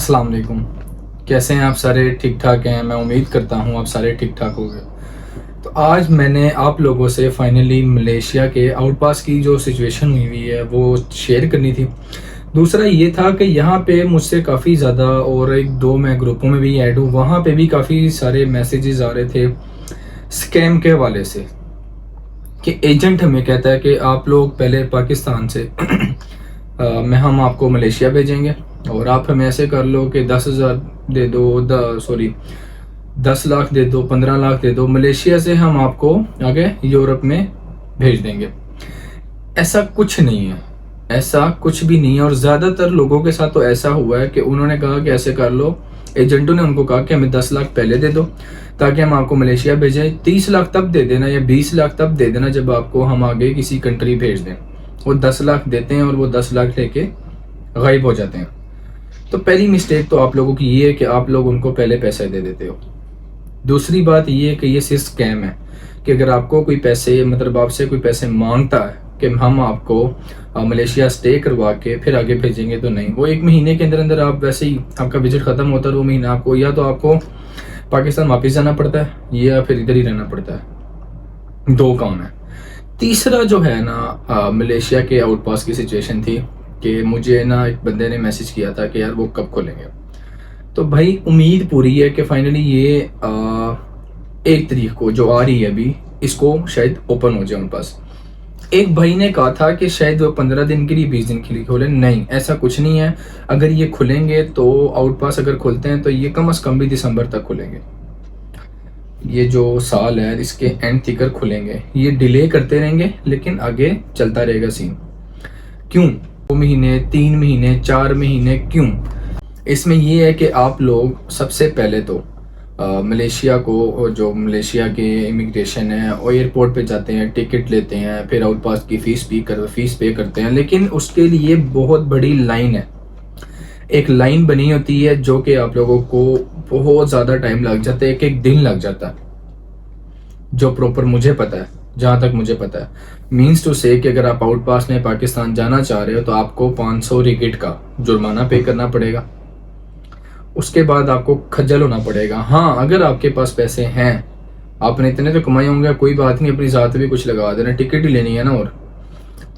अस्सलाम वालेकुम। कैसे हैं आप सारे? ठीक ठाक हैं? मैं उम्मीद करता हूँ आप सारे ठीक ठाक होंगे। तो आज मैंने आप लोगों से फाइनली मलेशिया के आउटपास की जो सिचुएशन हुई है वो शेयर करनी थी। दूसरा ये था कि यहाँ पे मुझसे काफ़ी ज़्यादा, और एक दो मैं ग्रुपों में भी ऐड हूँ, वहाँ पे भी काफ़ी सारे मैसेजेस आ रहे थे स्कैम के हवाले से, कि एजेंट हमें कहता है कि आप लोग पहले पाकिस्तान से मैं हम आपको मलेशिया भेजेंगे और आप हमें ऐसे कर लो कि 10,000 दे दो, सॉरी 10 लाख दे दो, 15 लाख दे दो, मलेशिया से हम आपको आगे यूरोप में भेज देंगे। ऐसा कुछ नहीं है, ऐसा कुछ भी नहीं है। और ज़्यादातर लोगों के साथ तो ऐसा हुआ है कि उन्होंने कहा कि ऐसे कर लो, एजेंटों ने उनको कहा कि हमें 10 लाख पहले दे दो ताकि हम आपको मलेशिया भेजें, 30 लाख तब दे देना या 20 लाख तब दे देना जब आपको हम आगे किसी कंट्री भेज दें। वो 10 लाख देते हैं और वो 10 लाख लेके गायब हो जाते हैं। तो पहली मिस्टेक तो आप लोगों की ये है कि आप लोग उनको पहले पैसे दे देते हो। दूसरी बात ये है कि ये सिर्फ स्कैम है कि अगर आपको कोई पैसे, मतलब आपसे कोई पैसे मांगता है कि हम आपको मलेशिया स्टे करवा के फिर आगे भेजेंगे, तो नहीं। वो 1 महीने के अंदर अंदर आप वैसे ही, आपका विजिट खत्म होता है, 2 महीना आपको या तो आपको पाकिस्तान वापस जाना पड़ता है या फिर इधर ही रहना पड़ता है। 2 काम है। तीसरा जो है ना, मलेशिया के आउटपास की सिचुएशन थी कि मुझे ना एक बंदे ने मैसेज किया था कि यार वो कब खोलेंगे। तो भाई उम्मीद पूरी है कि फाइनली ये 1 तारीख को जो आ रही है अभी, इसको शायद ओपन हो जाए उनके पास। एक भाई ने कहा था कि शायद वो 15 दिन के लिए, 20 दिन के लिए खोले। नहीं, ऐसा कुछ नहीं है। अगर ये खुलेंगे तो आउटपास अगर खुलते हैं तो ये कम से कम भी दिसंबर तक खुलेंगे। ये जो साल है इसके एंड तक खुलेंगे। ये डिले करते रहेंगे लेकिन आगे चलता रहेगा सीन। क्यों 2 महीने, 3 महीने, 4 महीने क्यों? इसमें ये है कि आप लोग सबसे पहले तो मलेशिया को, जो मलेशिया के इमिग्रेशन है, और एयरपोर्ट पे जाते हैं, टिकट लेते हैं, फिर आउटपास की फीस पे करते हैं। लेकिन उसके लिए बहुत बड़ी लाइन है, एक लाइन बनी होती है जो कि आप लोगों को बहुत ज़्यादा टाइम लग जाता है, एक दिन लग जाता है, जो प्रॉपर मुझे पता है, जहाँ तक मुझे पता है। मीन्स टू से कि अगर आप आउटपास में पाकिस्तान जाना चाह रहे हो तो आपको 500 रिगिट का जुर्माना पे करना पड़ेगा। उसके बाद आपको खज्जल होना पड़ेगा। हाँ, अगर आपके पास पैसे हैं, आपने इतने तो कमाए होंगे, कोई बात नहीं, अपनी ज़ात भी कुछ लगा देना, टिकट ही लेनी है ना, और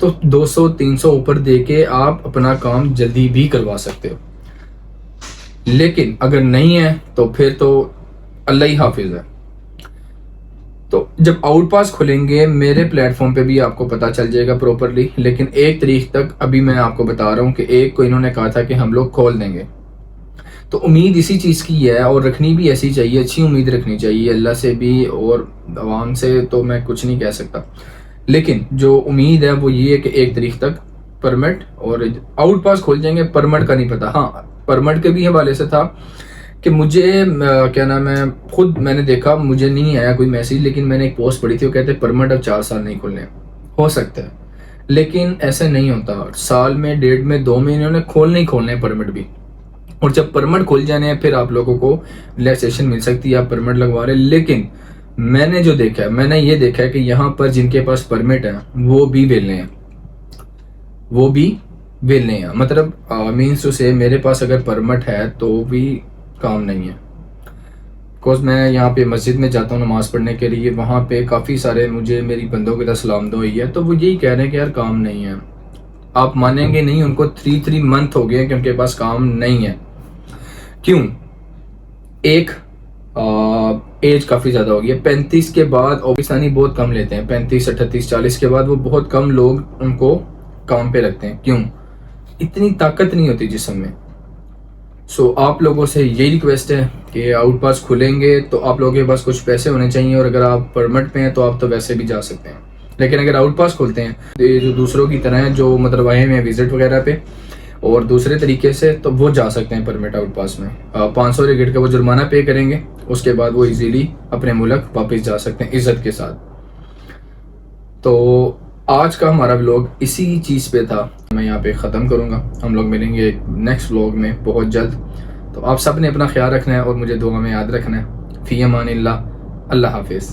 तो 200-300 ऊपर दे के आप अपना काम जल्दी भी करवा सकते हो। लेकिन अगर नहीं है तो फिर तो अल्लाह ही हाफिज है। तो जब आउटपास खुलेंगे मेरे प्लेटफॉर्म पे भी आपको पता चल जाएगा प्रॉपरली। लेकिन 1 तारीख तक अभी मैं आपको बता रहा हूँ कि 1 को इन्होंने कहा था कि हम लोग खोल देंगे। तो उम्मीद इसी चीज़ की है और रखनी भी ऐसी चाहिए, अच्छी उम्मीद रखनी चाहिए अल्लाह से भी, और आवाम से तो मैं कुछ नहीं कह सकता। लेकिन जो उम्मीद है वो ये है कि 1 तारीख तक परमिट और आउटपास खोल जाएंगे। परमिट का नहीं पता। हाँ, परमिट के भी हवाले से था कि मुझे क्या नाम है, खुद मैंने देखा, मुझे नहीं आया कोई मैसेज, लेकिन मैंने एक पोस्ट पढ़ी थी, वो कहते परमिट अब 4 साल नहीं खुलने। हो सकता है, लेकिन ऐसा नहीं होता। साल में, 1.5 में, 2 महीने उन्होंने खोलने ही खोलने परमिट भी। और जब परमिट खुल जाने हैं फिर आप लोगों को रिलैक्सेशन मिल सकती है, आप परमिट लगवा रहे। लेकिन मैंने जो देखा है, मैंने ये देखा है कि यहाँ पर जिनके पास परमिट है वो भी वेले हैं, वो भी वेले हैं। मतलब मीन्स टू से मेरे पास अगर परमिट है तो भी काम नहीं है। बिकॉज मैं यहाँ पे मस्जिद में जाता हूँ नमाज़ पढ़ने के लिए, वहाँ पे काफ़ी सारे मुझे मेरी बंदों की तरह सलाम दो हुई है, तो वो यही कह रहे हैं कि यार काम नहीं है। आप मानेंगे नहीं, उनको 3 मंथ हो गए कि उनके पास काम नहीं है। क्यों? एक एज काफ़ी ज़्यादा हो गई है। 35 के बाद पाकिस्तानी बहुत कम लेते हैं, 35, 38, 40 के बाद वो बहुत कम लोग उनको काम पे रखते हैं। क्यों? इतनी ताकत नहीं होती जिस्म में। सो आप लोगों से यही रिक्वेस्ट है कि आउटपास खुलेंगे तो आप लोगों के पास कुछ पैसे होने चाहिए, और अगर आप परमिट पे हैं तो आप तो वैसे भी जा सकते हैं। लेकिन अगर आउटपास खोलते हैं तो ये जो दूसरों की तरह है, जो मतलब आए हैं विजिट वगैरह पे और दूसरे तरीके से, तो वो जा सकते हैं परमिट आउटपास में। 500 रिगिट का वो जुर्माना पे करेंगे, उसके बाद वो इजीली अपने मुल्क वापस जा सकते हैं इज्जत के साथ। तो आज का हमारा व्लॉग इसी चीज़ पे था, मैं यहाँ पे ख़त्म करूँगा। हम लोग मिलेंगे एक नेक्स्ट व्लॉग में बहुत जल्द। तो आप सब ने अपना ख्याल रखना है और मुझे दुआ में याद रखना है। फ़ी अमानिल्लाह, अल्लाह हाफिज़।